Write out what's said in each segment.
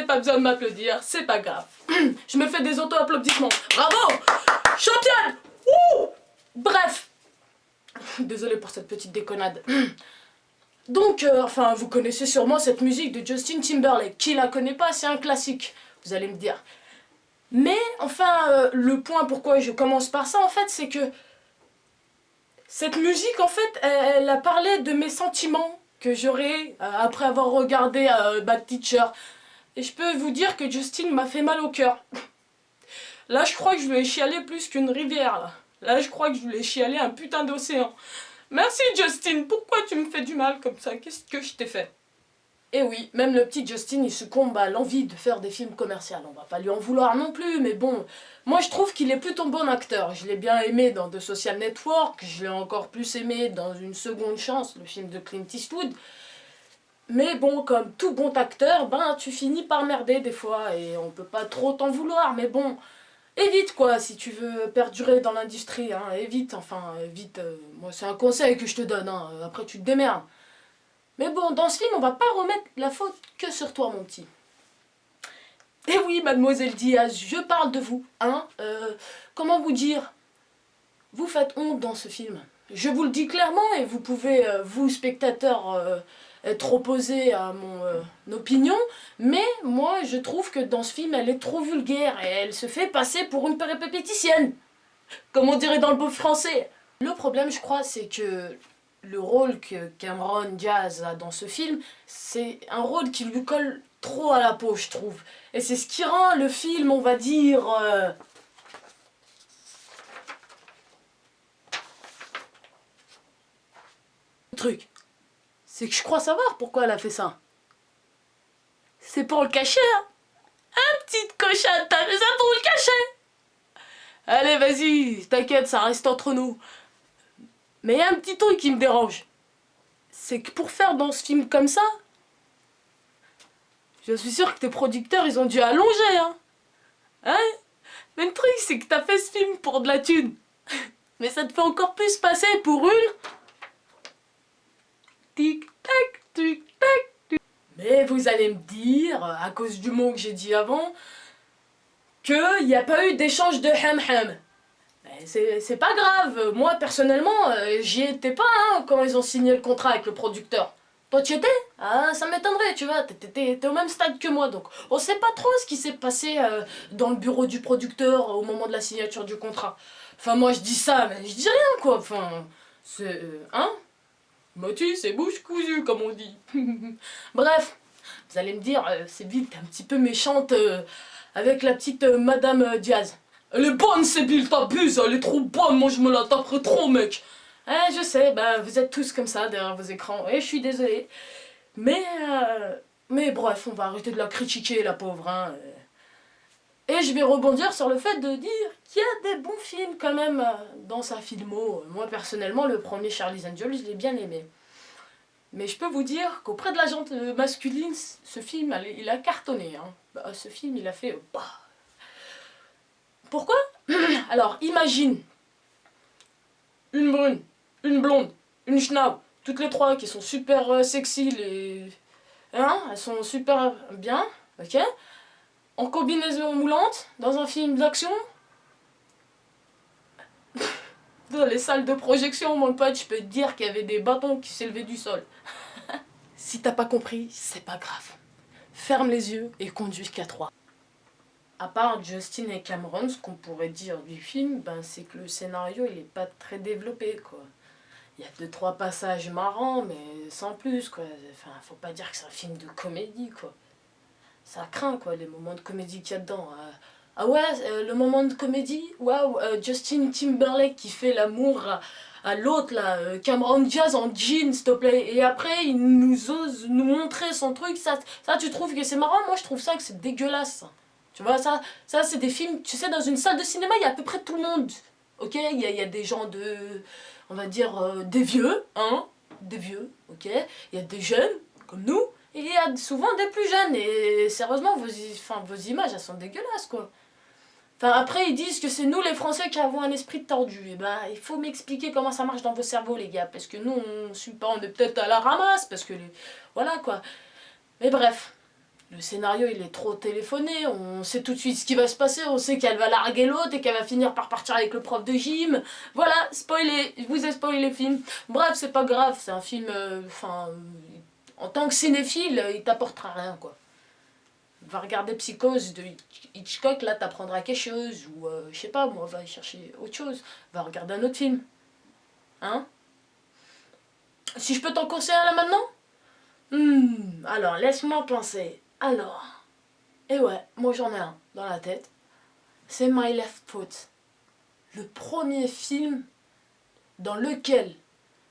n'avez pas besoin de m'applaudir, c'est pas grave. Je me fais des auto-applaudissements. Bravo! Championne! Ouh! Bref. Désolée pour cette petite déconnade. Donc, enfin, vous connaissez sûrement cette musique de Justin Timberlake. Qui la connaît pas, c'est un classique, vous allez me dire. Mais, enfin, le point pourquoi je commence par ça, en fait, c'est que cette musique, en fait, elle a parlé de mes sentiments que j'aurais après avoir regardé Bad Teacher. Et je peux vous dire que Justin m'a fait mal au cœur. Là, je crois que je lui ai chialé plus qu'une rivière, là. Là, je crois que je lui ai chialé un putain d'océan. Merci Justin, pourquoi tu me fais du mal comme ça? Qu'est-ce que je t'ai fait? Et oui, même le petit Justin, il succombe à l'envie de faire des films commerciaux. On va pas lui en vouloir non plus, mais bon, moi je trouve qu'il est plutôt bon acteur. Je l'ai bien aimé dans The Social Network, je l'ai encore plus aimé dans Une seconde chance, le film de Clint Eastwood. Mais bon, comme tout bon acteur, ben tu finis par merder des fois, et on peut pas trop t'en vouloir, mais bon... Évite quoi, si tu veux perdurer dans l'industrie, hein, évite, enfin, évite, moi c'est un conseil que je te donne, hein, après tu te démerdes. Mais bon, dans ce film, on va pas remettre la faute que sur toi, mon petit. Et oui, mademoiselle Diaz, je parle de vous, hein, comment vous dire, vous faites honte dans ce film. Je vous le dis clairement, et vous pouvez, vous spectateurs, être opposé à mon opinion, mais moi je trouve que dans ce film elle est trop vulgaire et elle se fait passer pour une péripéticienne, comme on dirait dans le beau français. Le problème je crois c'est que le rôle que Cameron Diaz a dans ce film, c'est un rôle qui lui colle trop à la peau je trouve. Et c'est ce qui rend le film, on va dire... Le truc, c'est que je crois savoir pourquoi elle a fait ça. C'est pour le cacher, hein. Hein, petite cochonne, t'as fait ça pour le cacher. Allez, vas-y, t'inquiète, ça reste entre nous. Mais il y a un petit truc qui me dérange. C'est que pour faire dans ce film comme ça, je suis sûre que tes producteurs, ils ont dû allonger, hein. Hein? Mais le truc, c'est que t'as fait ce film pour de la thune. Mais ça te fait encore plus passer pour une... Tic-tac, tic-tac. Mais vous allez me dire, à cause du mot que j'ai dit avant, qu'il n'y a pas eu d'échange de ham-ham. C'est pas grave, moi personnellement, j'y étais pas hein, quand ils ont signé le contrat avec le producteur. Toi tu y étais? Ah, ça m'étonnerait, tu vois, t'es au même stade que moi, donc on sait pas trop ce qui s'est passé dans le bureau du producteur au moment de la signature du contrat. Enfin moi je dis ça, mais je dis rien quoi, enfin, c'est... hein? Motus, c'est bouche cousue, comme on dit. Bref, vous allez me dire, c'est vite, un petit peu méchante avec la petite Madame Diaz. Elle est bonne, Sébille, t'abuses, elle est trop bonne, moi je me la taperai trop, mec. Je sais, bah, vous êtes tous comme ça derrière vos écrans, et je suis désolée. Mais bref, on va arrêter de la critiquer, la pauvre, hein. Et je vais rebondir sur le fait de dire qu'il y a des bons films quand même dans sa filmo. Moi personnellement, le premier Charlie's Angels, je l'ai bien aimé. Mais je peux vous dire qu'auprès de la gente masculine, ce film, il a cartonné. Hein. Bah, ce film, il a fait... bah. Pourquoi? Alors, imagine une brune, une blonde, une schnapp, toutes les trois qui sont super sexy, hein, elles sont super bien, ok? En combinaison moulante, dans un film d'action. Dans les salles de projection, mon pote, je peux te dire qu'il y avait des bâtons qui s'élevaient du sol. Si t'as pas compris, c'est pas grave. Ferme les yeux et conduis qu'à 3. À part Justin et Cameron, ce qu'on pourrait dire du film, ben, c'est que le scénario, il est pas très développé, quoi. Il y a 2-3 passages marrants, mais sans plus, quoi. Enfin, faut pas dire que c'est un film de comédie, quoi. Ça craint, quoi, les moments de comédie qu'il y a dedans. Ah ouais, le moment de comédie, waouh, Justin Timberlake qui fait l'amour à l'autre, là, Cameron Diaz en jean, s'il te plaît. Et après, il nous ose nous montrer son truc. Ça tu trouves que c'est marrant? Moi, je trouve ça que c'est dégueulasse. Ça. Tu vois, ça c'est des films, tu sais, dans une salle de cinéma, il y a à peu près tout le monde. Ok, il y a des gens de, on va dire, des vieux, hein, des vieux, ok. Il y a des jeunes, comme nous. Et il y a souvent des plus jeunes. Et sérieusement, vos images, elles sont dégueulasses, quoi. Enfin, après, ils disent que c'est nous, les Français, qui avons un esprit tordu. Et ben, il faut m'expliquer comment ça marche dans vos cerveaux, les gars. Parce que nous, on est peut-être à la ramasse, parce que... Voilà, quoi. Mais bref. Le scénario, il est trop téléphoné, on sait tout de suite ce qui va se passer, on sait qu'elle va larguer l'autre et qu'elle va finir par partir avec le prof de gym. Voilà, spoilé, je vous ai spoilé le film. Bref, c'est pas grave, c'est un film, en tant que cinéphile, il t'apportera rien, quoi. Va regarder Psychose de Hitchcock, là t'apprendras quelque chose, ou je sais pas, moi, va chercher autre chose, va regarder un autre film. Hein? Si je peux t'en conseiller un là maintenant? Alors, laisse-moi penser. Alors, et ouais, moi j'en ai un dans la tête. C'est My Left Foot. Le premier film dans lequel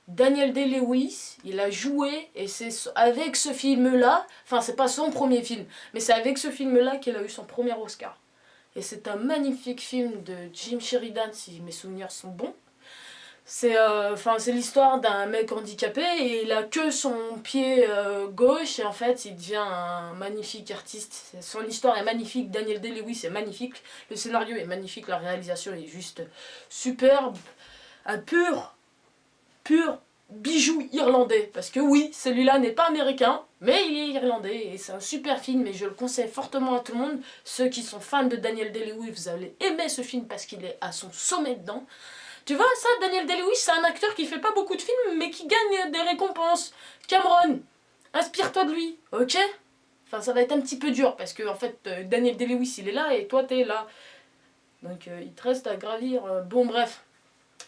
Daniel Day-Lewis, il a joué, et c'est avec ce film-là, enfin c'est pas son premier film, mais c'est avec ce film-là qu'il a eu son premier Oscar. Et c'est un magnifique film de Jim Sheridan, si mes souvenirs sont bons. C'est l'histoire d'un mec handicapé et il a que son pied gauche et en fait il devient un magnifique artiste. Son histoire est magnifique, Daniel Day-Lewis est magnifique, le scénario est magnifique, la réalisation est juste superbe. Un pur bijou irlandais. Parce que oui, celui-là n'est pas américain, mais il est irlandais et c'est un super film et je le conseille fortement à tout le monde. Ceux qui sont fans de Daniel Day-Lewis, vous allez aimer ce film parce qu'il est à son sommet dedans. Tu vois, ça, Daniel Day-Lewis, c'est un acteur qui fait pas beaucoup de films, mais qui gagne des récompenses. Cameron, inspire-toi de lui, ok? Enfin, ça va être un petit peu dur, parce que, en fait, Daniel Day-Lewis, il est là, et toi, t'es là. Donc, il te reste à gravir. Bon, bref.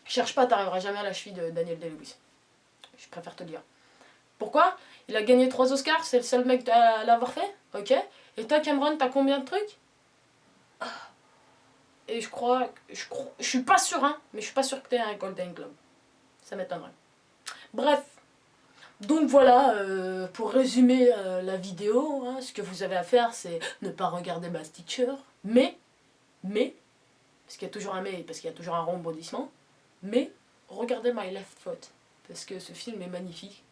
Cherche pas, t'arriveras jamais à la cheville de Daniel Day-Lewis. Je préfère te le dire. Pourquoi? Il a gagné 3 Oscars, c'est le seul mec à l'avoir fait, ok? Et toi, Cameron, t'as combien de trucs? Et je suis pas sûr, hein, mais je suis pas sûr que t'aies un Golden Globe. Ça m'étonnerait. Bref, donc voilà, pour résumer la vidéo, hein, ce que vous avez à faire, c'est ne pas regarder Mass Teacher, mais, parce qu'il y a toujours un mais, parce qu'il y a toujours un rebondissement, mais regardez My Left Foot, parce que ce film est magnifique,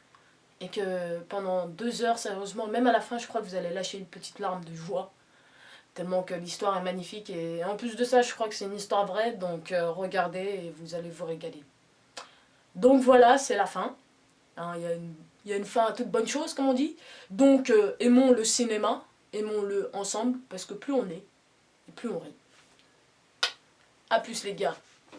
et que pendant 2 heures, sérieusement, même à la fin, je crois que vous allez lâcher une petite larme de joie, tellement que l'histoire est magnifique, et en plus de ça, je crois que c'est une histoire vraie, donc regardez et vous allez vous régaler. Donc voilà, c'est la fin. Hein, il y a une fin à toute bonne chose, comme on dit. Donc aimons le cinéma, aimons-le ensemble, parce que plus on est, et plus on rit. A plus les gars.